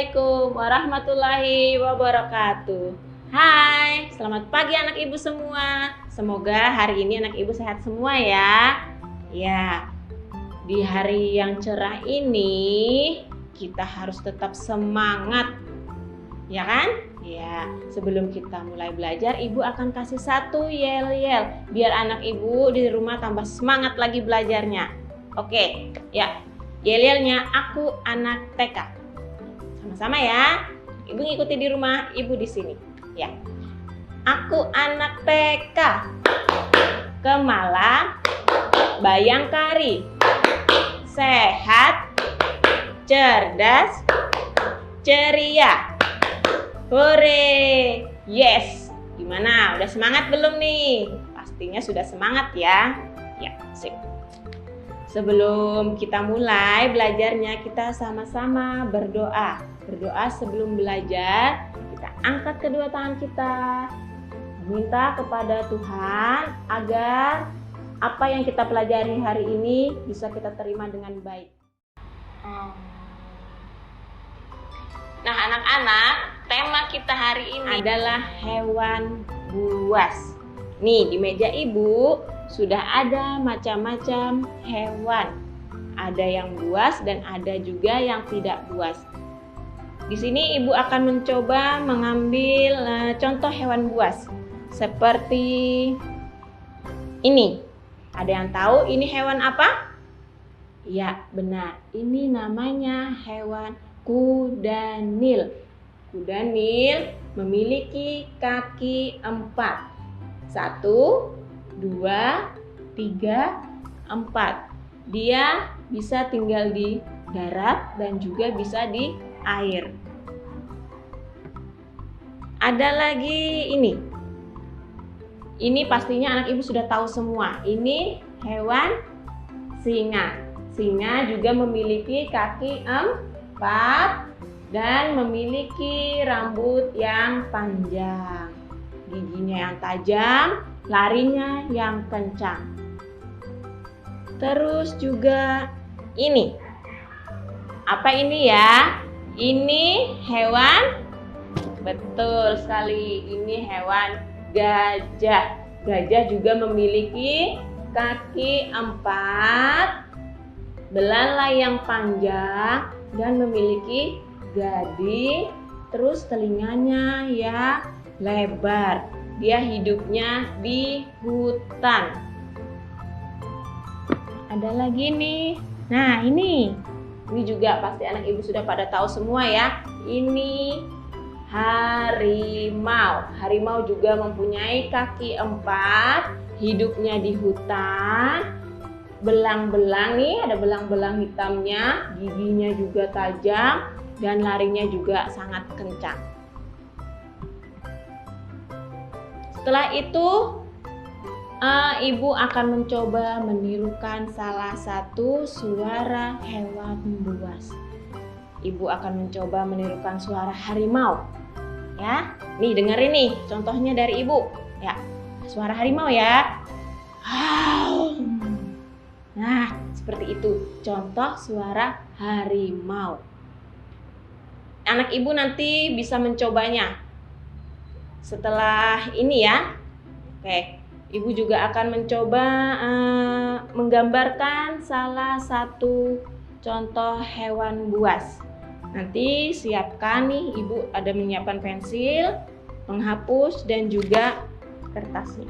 Assalamualaikum warahmatullahi wabarakatuh. Hai, selamat pagi anak ibu semua. Semoga hari ini anak ibu sehat semua ya. Ya, di hari yang cerah ini kita harus tetap semangat, ya kan? Ya, sebelum kita mulai belajar, ibu akan kasih satu yel-yel biar anak ibu di rumah tambah semangat lagi belajarnya. Oke, ya. Yel-yelnya aku anak TK. Sama-sama ya. Ibu ngikuti di rumah, ibu di sini. Ya. Aku anak TK. Kemala, Bayangkari. Sehat, cerdas, ceria. Hore. Yes. Gimana? Udah semangat belum nih? Pastinya sudah semangat ya. Ya, sip. Sebelum kita mulai belajarnya, kita sama-sama berdoa. Berdoa sebelum belajar, kita angkat kedua tangan kita. Minta kepada Tuhan agar apa yang kita pelajari hari ini bisa kita terima dengan baik. Nah, anak-anak, tema kita hari ini adalah hewan buas. Nih, di meja ibu sudah ada macam-macam hewan. Ada yang buas dan ada juga yang tidak buas. Di sini ibu akan mencoba mengambil contoh hewan buas. Seperti ini. Ada yang tahu ini hewan apa? Ya, benar. Ini namanya hewan kuda nil. Kuda nil memiliki kaki 4. 1, 2, 3, 4. Dia bisa tinggal di darat dan juga bisa di air. Ada lagi ini. Ini pastinya anak ibu sudah tahu semua. Ini hewan singa. Singa juga memiliki kaki 4 dan memiliki rambut yang panjang. Giginya yang tajam, larinya yang kencang. Terus juga ini. Apa ini ya? Ini hewan, betul sekali, ini hewan gajah. Gajah juga memiliki kaki 4, belalai yang panjang dan memiliki gading. Terus telinganya ya lebar. Dia hidupnya di hutan. Ada lagi nih. Nah, ini juga pasti anak ibu sudah pada tahu semua ya. Ini harimau. Harimau juga mempunyai kaki 4, hidupnya di hutan. Belang-belang nih, ada belang-belang hitamnya, giginya juga tajam dan larinya juga sangat kencang. Setelah itu, ibu akan mencoba menirukan salah satu suara hewan buas. Ibu akan mencoba menirukan suara harimau. Ya, nih dengerin nih contohnya dari ibu. Ya, suara harimau ya. Nah, seperti itu contoh suara harimau. Anak ibu nanti bisa mencobanya setelah ini ya. Oke, ibu juga akan mencoba menggambarkan salah satu contoh hewan buas. Nanti siapkan nih, ibu ada menyiapkan pensil, penghapus dan juga kertasnya.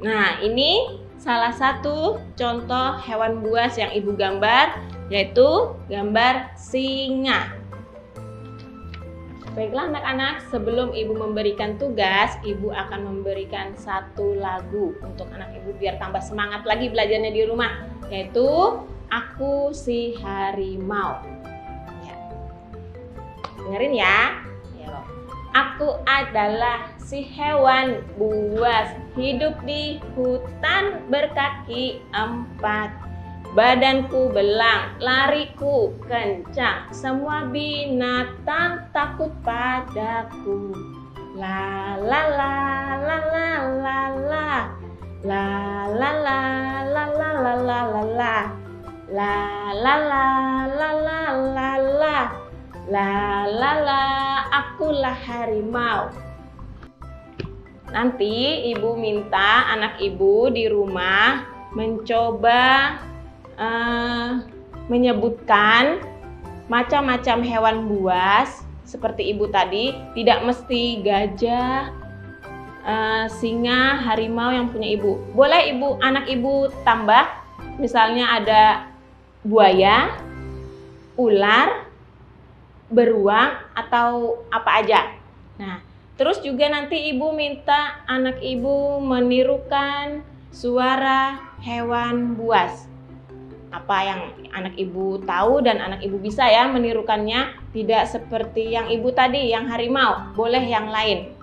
Nah, ini salah satu contoh hewan buas yang ibu gambar, yaitu gambar singa. Baiklah anak-anak, sebelum ibu memberikan tugas, ibu akan memberikan satu lagu untuk anak ibu biar tambah semangat lagi belajarnya di rumah, yaitu Aku Si Harimau. Ya. Dengerin ya. Aku adalah si hewan buas, hidup di hutan berkaki 4. badanku belang, lariku kencang, semua binatang takut padaku. La la la la la la la, la la la la la la la la la, la la la la la la la, la la la, akulah harimau. Nanti ibu minta anak ibu di rumah mencoba menyebutkan macam-macam hewan buas seperti ibu tadi. Tidak mesti gajah, singa, harimau yang punya ibu. Boleh anak ibu tambah, misalnya ada buaya, ular, beruang, atau apa aja. Nah, terus juga nanti ibu minta anak ibu menirukan suara hewan buas. Apa yang anak ibu tahu dan anak ibu bisa ya menirukannya. Tidak seperti yang ibu tadi, yang harimau, boleh yang lain.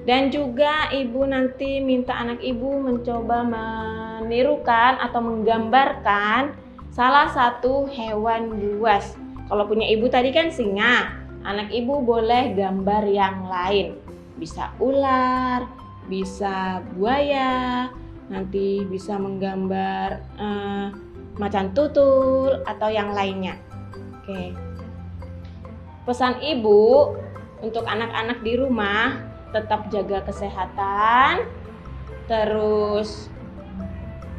Dan juga ibu nanti minta anak ibu mencoba menirukan atau menggambarkan salah satu hewan buas. Kalau punya ibu tadi kan singa, anak ibu boleh gambar yang lain. Bisa ular, bisa buaya, nanti bisa menggambar macan tutul atau yang lainnya. Oke. Pesan ibu untuk anak-anak di rumah, tetap jaga kesehatan, terus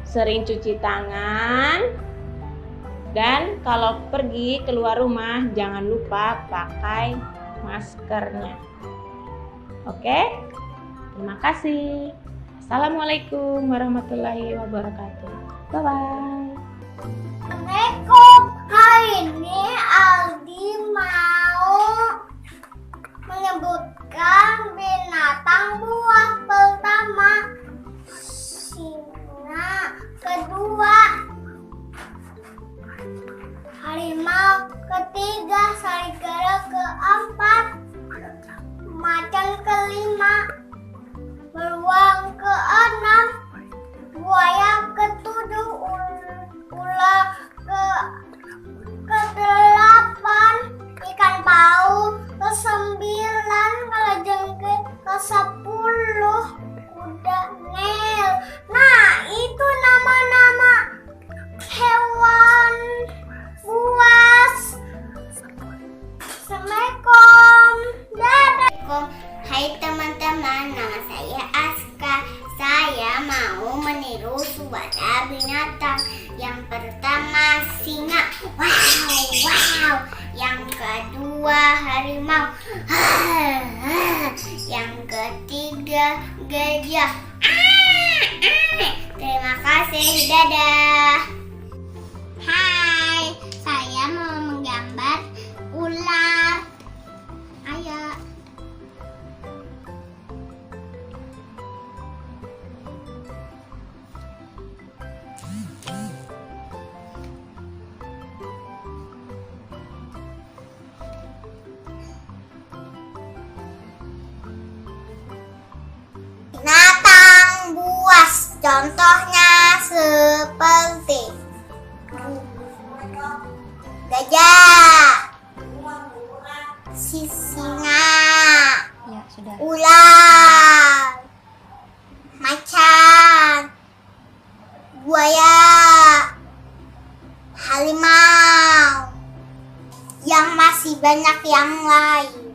sering cuci tangan, dan kalau pergi keluar rumah jangan lupa pakai maskernya. Oke, terima kasih. Assalamualaikum warahmatullahi wabarakatuh. Bye-bye. Assalamualaikum. Hari ini Aldi mau menyebutkan binatang buas. Pertama, singa. Kedua, harimau. Ketiga, serigala. Keempat, macan. Kelima, beruang. Keenam, buaya. Ketujuh, ular. Kedelapan, ikan paus. Kesembilan, kalajengking. Kesepuluh, kuda nil. Nah, itu nama-nama hewan buas. Assalamualaikum. Dadah. Hai teman-teman, nama saya Aska. Saya mau meniru suara binatang. Yang pertama singa. Wow, wow. Yang kedua harimau. Yang ketiga gajah. Terima kasih, dadah. Hai, saya mau menggambar ular. Ayo. Binatang buas, contohnya seperti gajah, singa, ular, macan, buaya, harimau, yang masih banyak yang lain.